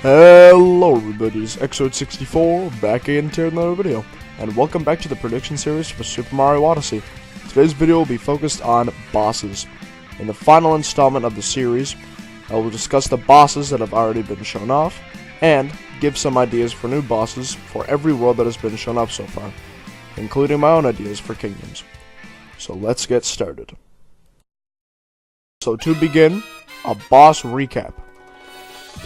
Hello everybody, it's episode 64, back again to another video, and welcome back to the prediction series for Super Mario Odyssey. Today's video will be focused on bosses. In the final installment of the series, I will discuss the bosses that have already been shown off, and give some ideas for new bosses for every world that has been shown off so far, including my own ideas for kingdoms. So let's get started. So to begin, a boss recap.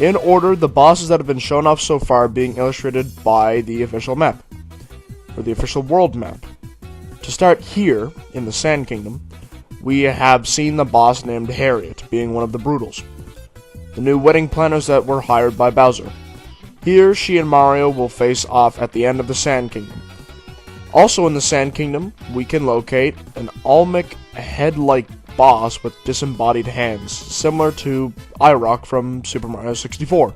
In order, the bosses that have been shown off so far being illustrated by the official map, or the official world map. To start here, in the Sand Kingdom, we have seen the boss named Harriet, being one of the Brutals, the new wedding planners that were hired by Bowser. Here, she and Mario will face off at the end of the Sand Kingdom. Also in the Sand Kingdom, we can locate an Olmec head-like boss with disembodied hands, similar to Rock from Super Mario 64.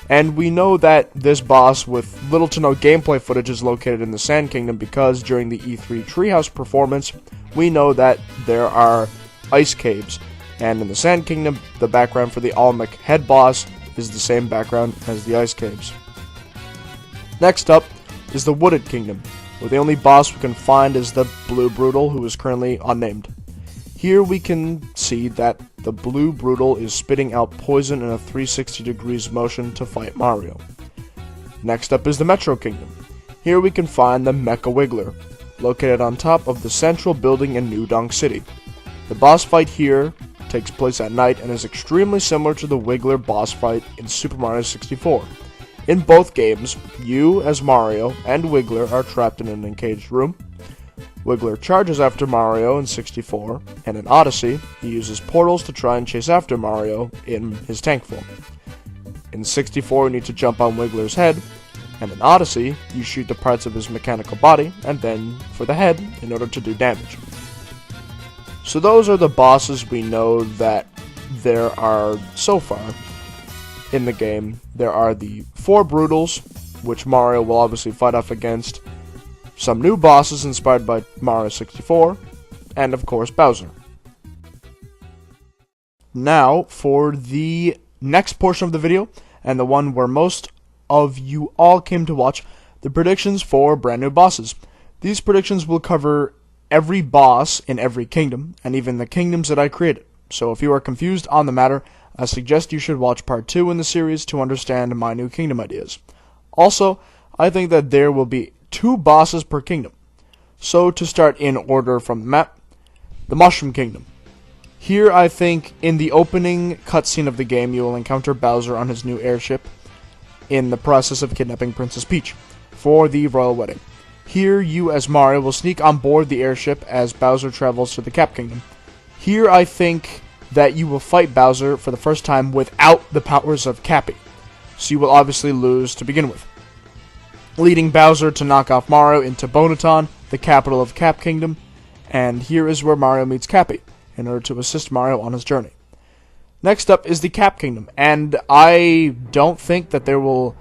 And we know that this boss with little to no gameplay footage is located in the Sand Kingdom because during the E3 Treehouse performance, we know that there are ice caves. And in the Sand Kingdom, the background for the Olmec head boss is the same background as the ice caves. Next up is the Wooded Kingdom, where the only boss we can find is the Blue Brutal, who is currently unnamed. Here we can see that the Blue Brutal is spitting out poison in a 360 degrees motion to fight Mario. Next up is the Metro Kingdom. Here we can find the Mecha Wiggler, located on top of the central building in New Donk City. The boss fight here takes place at night and is extremely similar to the Wiggler boss fight in Super Mario 64. In both games, you, as Mario, and Wiggler are trapped in an encaged room. Wiggler charges after Mario in 64, and in Odyssey, he uses portals to try and chase after Mario in his tank form. In 64, you need to jump on Wiggler's head, and in Odyssey, you shoot the parts of his mechanical body, and then for the head, in order to do damage. So those are the bosses we know that there are so far in the game. There are the 4 Brutals, which Mario will obviously fight off against, some new bosses inspired by Mario 64, and of course Bowser. Now, for the next portion of the video, and the one where most of you all came to watch, the predictions for brand new bosses. These predictions will cover every boss in every kingdom, and even the kingdoms that I created. So if you are confused on the matter, I suggest you should watch part 2 in the series to understand my new kingdom ideas. Also, I think that there will be 2 bosses per kingdom. So to start in order from the map, the Mushroom Kingdom. Here I think in the opening cutscene of the game you will encounter Bowser on his new airship in the process of kidnapping Princess Peach for the royal wedding. Here you as Mario will sneak on board the airship as Bowser travels to the Cap Kingdom. Here I think that you will fight Bowser for the first time without the powers of Cappy, so you will obviously lose to begin with, leading Bowser to knock off Mario into Bonaton, the capital of Cap Kingdom, and here is where Mario meets Cappy, in order to assist Mario on his journey. Next up is the Cap Kingdom, and I don't think that there will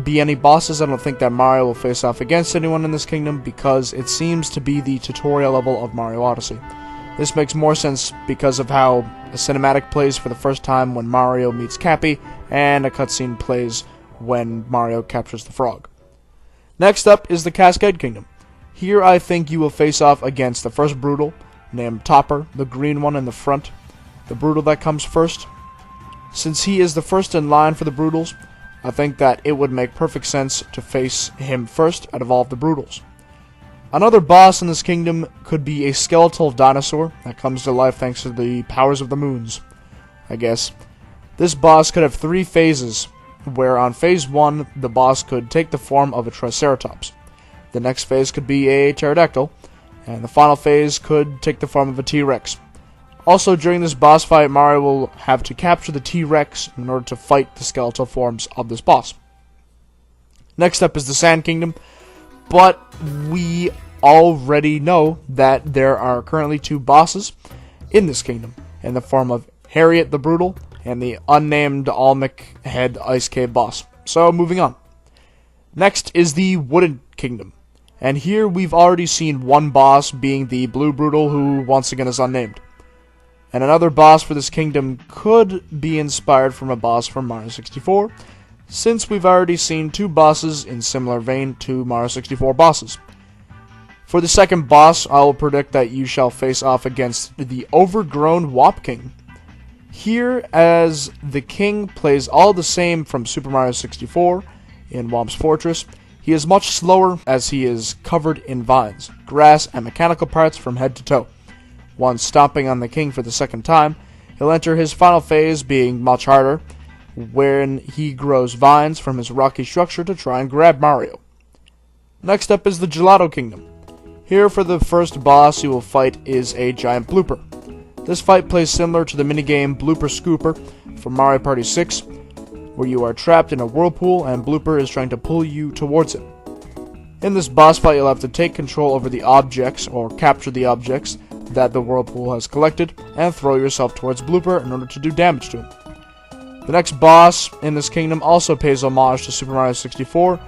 be any bosses. I don't think that Mario will face off against anyone in this kingdom, because it seems to be the tutorial level of Mario Odyssey. This makes more sense because of how a cinematic plays for the first time when Mario meets Cappy, and a cutscene plays when Mario captures the frog. Next up is the Cascade Kingdom. Here I think you will face off against the first Brutal, named Topper, the green one in the front, the Brutal that comes first. Since he is the first in line for the Brutals, I think that it would make perfect sense to face him first out of all of the Brutals. Another boss in this kingdom could be a skeletal dinosaur that comes to life thanks to the powers of the moons, I guess. This boss could have 3 phases, where on phase 1, the boss could take the form of a Triceratops. The next phase could be a pterodactyl, and the final phase could take the form of a T-Rex. Also, during this boss fight, Mario will have to capture the T-Rex in order to fight the skeletal forms of this boss. Next up is the Sand Kingdom, but we already know that there are currently 2 bosses in this kingdom, in the form of Harriet the Brutal and the unnamed Olmec head ice cave boss. So, moving on. Next is the Wooded Kingdom, and here we've already seen one boss being the Blue Brutal, who once again is unnamed. And another boss for this kingdom could be inspired from a boss from Mario 64, since we've already seen two bosses in similar vein to Mario 64 bosses. For the second boss, I will predict that you shall face off against the overgrown Wop King. Here, as the king plays all the same from Super Mario 64 in Womp's Fortress, he is much slower as he is covered in vines, grass, and mechanical parts from head to toe. Once stomping on the king for the second time, he'll enter his final phase, being much harder, when he grows vines from his rocky structure to try and grab Mario. Next up is the Gelato Kingdom. Here for the first boss you will fight is a giant blooper. This fight plays similar to the minigame Blooper Scooper from Mario Party 6, where you are trapped in a whirlpool and Blooper is trying to pull you towards it. In this boss fight you'll have to take control over the objects, or capture the objects, that the whirlpool has collected, and throw yourself towards Blooper in order to do damage to him. The next boss in this kingdom also pays homage to Super Mario 64,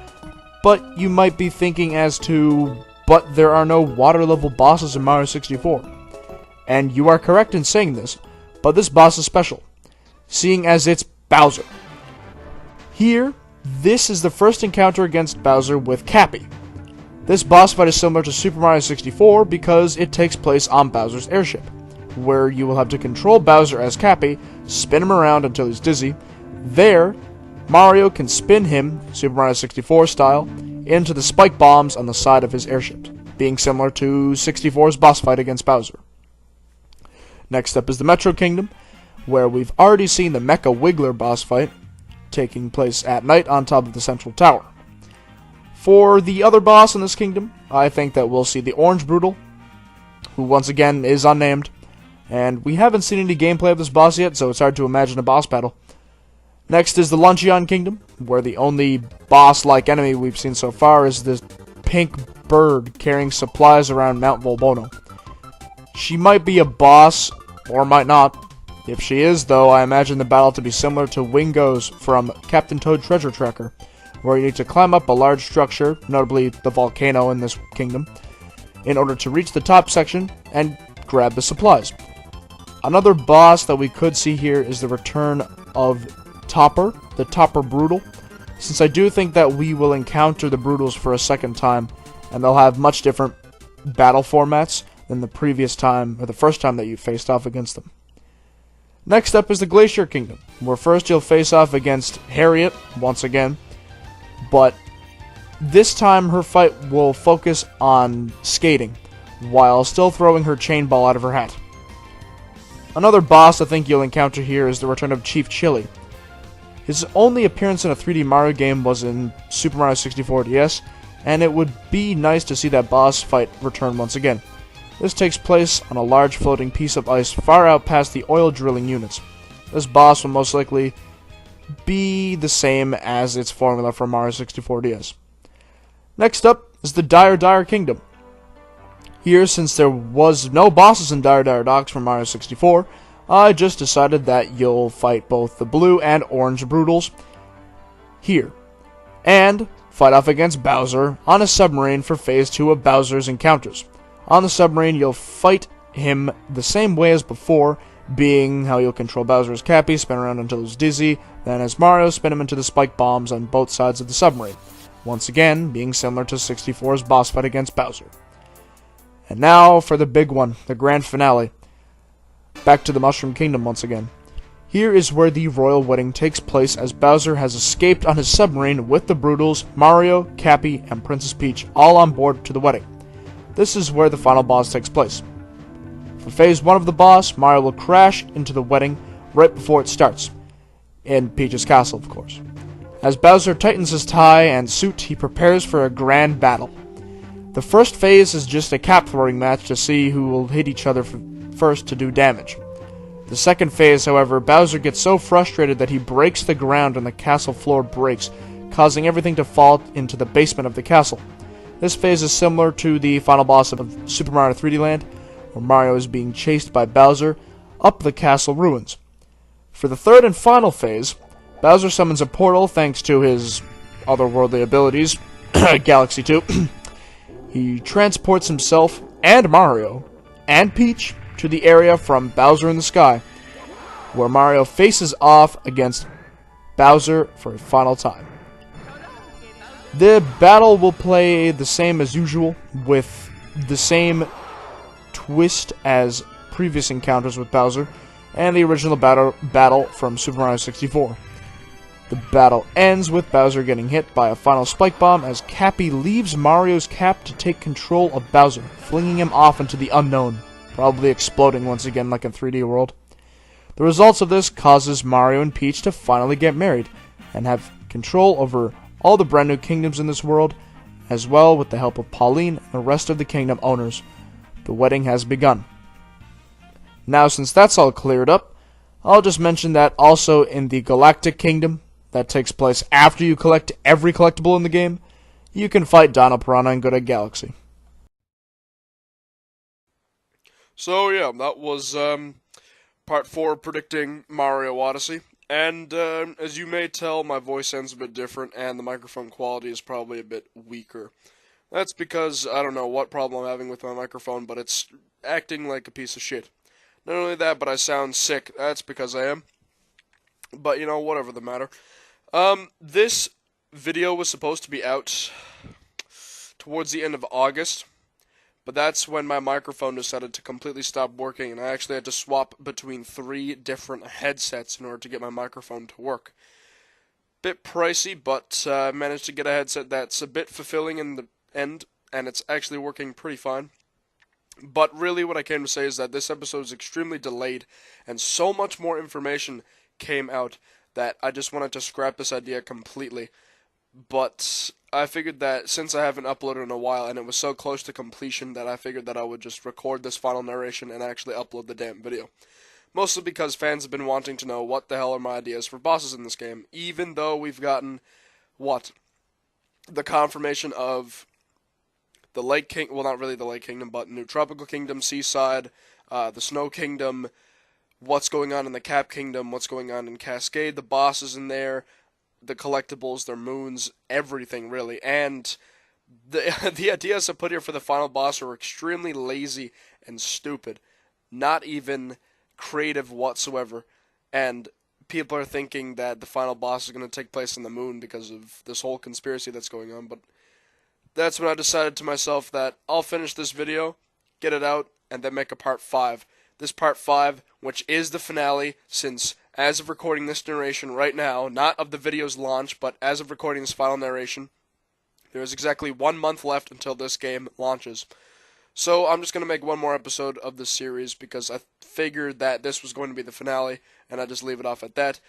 but you might be thinking as to, but there are no water level bosses in Mario 64. And you are correct in saying this, but this boss is special, seeing as it's Bowser. Here, this is the first encounter against Bowser with Cappy. This boss fight is similar to Super Mario 64 because it takes place on Bowser's airship, where you will have to control Bowser as Cappy, spin him around until he's dizzy. There, Mario can spin him, Super Mario 64 style, into the spike bombs on the side of his airship, being similar to 64's boss fight against Bowser. Next up is the Metro Kingdom, where we've already seen the Mecha Wiggler boss fight, taking place at night on top of the central tower. For the other boss in this kingdom, I think that we'll see the Orange Brutal, who once again is unnamed, and we haven't seen any gameplay of this boss yet, so it's hard to imagine a boss battle. Next is the Luncheon Kingdom, where the only boss-like enemy we've seen so far is this pink bird carrying supplies around Mount Volbono. She might be a boss, or might not. If she is, though, I imagine the battle to be similar to Wingo's from Captain Toad Treasure Tracker, where you need to climb up a large structure, notably the volcano in this kingdom, in order to reach the top section and grab the supplies. Another boss that we could see here is the return of Topper, the Topper Brutal, since I do think that we will encounter the Brutals for a second time, and they'll have much different battle formats than the previous time, or the first time that you faced off against them. Next up is the Glacier Kingdom, where first you'll face off against Harriet, once again, but this time her fight will focus on skating, while still throwing her chain ball out of her hat. Another boss I think you'll encounter here is the return of Chief Chili. His only appearance in a 3D Mario game was in Super Mario 64 DS, and it would be nice to see that boss fight return once again. This takes place on a large floating piece of ice far out past the oil drilling units. This boss will most likely be the same as its formula from Mario 64 DS. Next up is the Dire Kingdom. Here, since there was no bosses in Dire Docks from Mario 64, I just decided that you'll fight both the blue and orange Brutals here, and fight off against Bowser on a submarine for Phase 2 of Bowser's Encounters. On the submarine, you'll fight him the same way as before, being how you'll control Bowser as Cappy, spin around until he's dizzy, then as Mario, spin him into the spike bombs on both sides of the submarine, once again being similar to 64's boss fight against Bowser. And now for the big one, the grand finale. Back to the Mushroom Kingdom once again. Here is where the royal wedding takes place as Bowser has escaped on his submarine with the Brutals, Mario, Cappy, and Princess Peach all on board to the wedding. This is where the final boss takes place. For Phase 1 of the boss, Mario will crash into the wedding right before it starts. In Peach's castle, of course. As Bowser tightens his tie and suit, he prepares for a grand battle. The first phase is just a cap throwing match to see who will hit each other first to do damage. The second phase, however, Bowser gets so frustrated that he breaks the ground and the castle floor breaks, causing everything to fall into the basement of the castle. This phase is similar to the final boss of Super Mario 3D Land, where Mario is being chased by Bowser up the castle ruins. For the third and final phase, Bowser summons a portal thanks to his otherworldly abilities, Galaxy 2. He transports himself and Mario and Peach to the area from Bowser in the Sky, where Mario faces off against Bowser for a final time. The battle will play the same as usual, with the same twist as previous encounters with Bowser, and the original battle from Super Mario 64. The battle ends with Bowser getting hit by a final spike bomb as Cappy leaves Mario's cap to take control of Bowser, flinging him off into the unknown, probably exploding once again like in 3D World. The results of this causes Mario and Peach to finally get married, and have control over all the brand new kingdoms in this world, as well with the help of Pauline and the rest of the kingdom owners. The wedding has begun. Now, since that's all cleared up, I'll just mention that also in the Galactic Kingdom, that takes place after you collect every collectible in the game, you can fight Dino Piranha and go to Galaxy. So yeah, that was part 4 predicting Mario Odyssey. And as you may tell, my voice sounds a bit different, and the microphone quality is probably a bit weaker. That's because I don't know what problem I'm having with my microphone, but it's acting like a piece of shit. Not only that, but I sound sick. That's because I am. But, you know, whatever the matter. This video was supposed to be out towards the end of August, but that's when my microphone decided to completely stop working, and I actually had to swap between 3 different headsets in order to get my microphone to work. Bit pricey, but I managed to get a headset that's a bit fulfilling in the end, and it's actually working pretty fine. But really what I came to say is that this episode is extremely delayed, and so much more information came out that I just wanted to scrap this idea completely. But I figured that since I haven't uploaded in a while, and it was so close to completion, that I figured that I would just record this final narration and actually upload the damn video. Mostly because fans have been wanting to know what the hell are my ideas for bosses in this game, even though we've gotten, the confirmation of the Lake King, well, not really the Lake Kingdom, but New Tropical Kingdom, Seaside, the Snow Kingdom, what's going on in the Cap Kingdom, what's going on in Cascade, the bosses in there, the collectibles, their moons, everything really. And the ideas I put here for the final boss are extremely lazy and stupid, not even creative whatsoever. And people are thinking that the final boss is going to take place on the moon because of this whole conspiracy that's going on. But that's when I decided to myself that I'll finish this video, get it out, and then make a part 5. This part 5, which is the finale, since as of recording this narration right now, not of the video's launch, but as of recording this final narration, there is exactly 1 month left until this game launches. So I'm just going to make one more episode of this series because I figured that this was going to be the finale, and I just leave it off at that.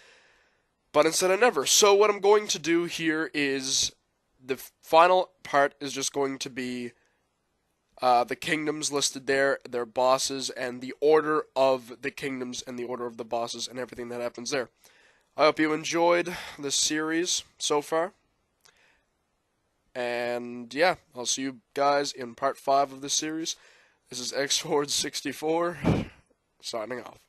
But instead I never. So what I'm going to do here is the final part is just going to be the kingdoms listed there, their bosses, and the order of the kingdoms and the order of the bosses and everything that happens there. I hope you enjoyed this series so far. And yeah, I'll see you guys in part 5 of this series. This is Xforward64, signing off.